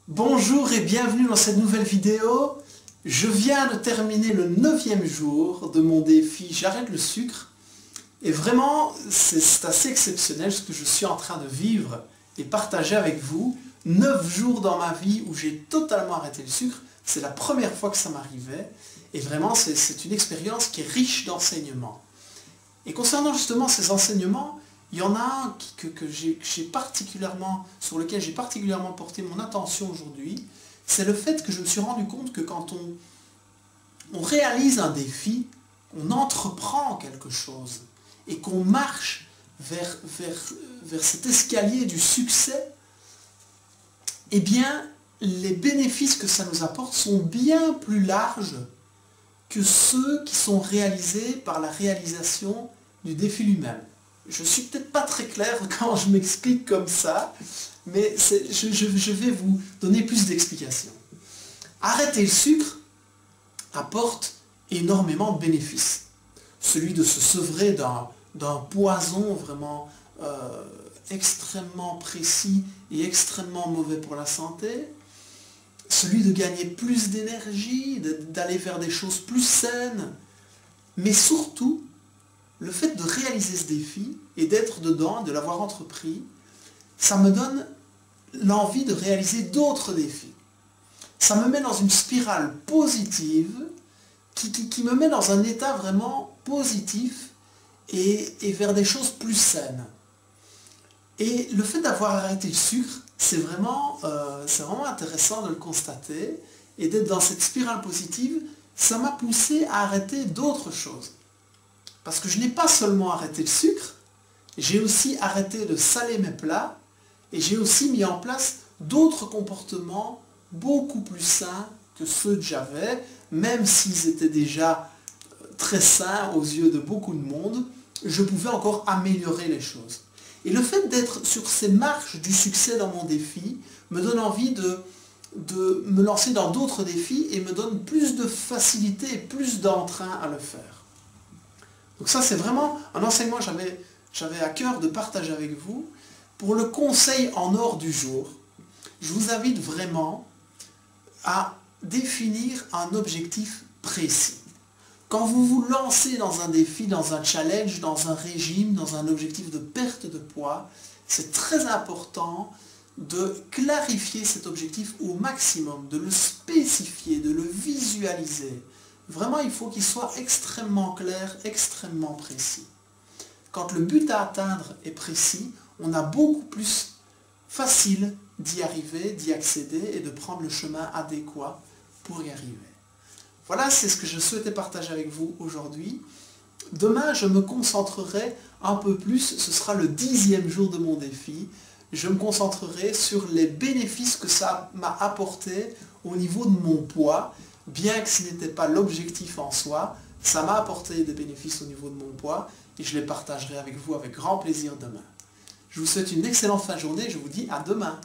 Bonjour et bienvenue dans cette nouvelle vidéo. Je viens de terminer le 9e jour de mon défi J'arrête le sucre. Et vraiment, c'est assez exceptionnel ce que je suis en train de vivre et partager avec vous. 9 jours dans ma vie où j'ai totalement arrêté le sucre. C'est la première fois que ça m'arrivait. Et vraiment, c'est une expérience qui est riche d'enseignements. Et concernant justement ces enseignements, il y en a un sur lequel j'ai particulièrement porté mon attention aujourd'hui. C'est le fait que je me suis rendu compte que quand on réalise un défi, on entreprend quelque chose et qu'on marche vers cet escalier du succès, eh bien, les bénéfices que ça nous apporte sont bien plus larges que ceux qui sont réalisés par la réalisation du défi lui-même. Je ne suis peut-être pas très clair quand je m'explique comme ça, mais je vais vous donner plus d'explications. Arrêter le sucre apporte énormément de bénéfices. Celui de se sevrer d'un poison vraiment extrêmement précis et extrêmement mauvais pour la santé. Celui de gagner plus d'énergie, d'aller vers des choses plus saines. Mais surtout, le fait de réaliser ce défi et d'être dedans, de l'avoir entrepris, ça me donne l'envie de réaliser d'autres défis. Ça me met dans une spirale positive qui me met dans un état vraiment positif et vers des choses plus saines. Et le fait d'avoir arrêté le sucre, c'est vraiment intéressant de le constater et d'être dans cette spirale positive, ça m'a poussé à arrêter d'autres choses. Parce que je n'ai pas seulement arrêté le sucre, j'ai aussi arrêté de saler mes plats et j'ai aussi mis en place d'autres comportements beaucoup plus sains que ceux que j'avais, même s'ils étaient déjà très sains aux yeux de beaucoup de monde, je pouvais encore améliorer les choses. Et le fait d'être sur ces marches du succès dans mon défi me donne envie de me lancer dans d'autres défis et me donne plus de facilité et plus d'entrain à le faire. Donc ça, c'est vraiment un enseignement que j'avais à cœur de partager avec vous. Pour le conseil en or du jour, je vous invite vraiment à définir un objectif précis. Quand vous vous lancez dans un défi, dans un challenge, dans un régime, dans un objectif de perte de poids, c'est très important de clarifier cet objectif au maximum, de le spécifier, de le visualiser. Vraiment, il faut qu'il soit extrêmement clair, extrêmement précis. Quand le but à atteindre est précis, on a beaucoup plus facile d'y arriver, d'y accéder et de prendre le chemin adéquat pour y arriver. Voilà, c'est ce que je souhaitais partager avec vous aujourd'hui. Demain, je me concentrerai un peu plus, ce sera le 10e jour de mon défi. Je me concentrerai sur les bénéfices que ça m'a apporté au niveau de mon poids. Bien que ce n'était pas l'objectif en soi, ça m'a apporté des bénéfices au niveau de mon poids et je les partagerai avec vous avec grand plaisir demain. Je vous souhaite une excellente fin de journée et je vous dis à demain.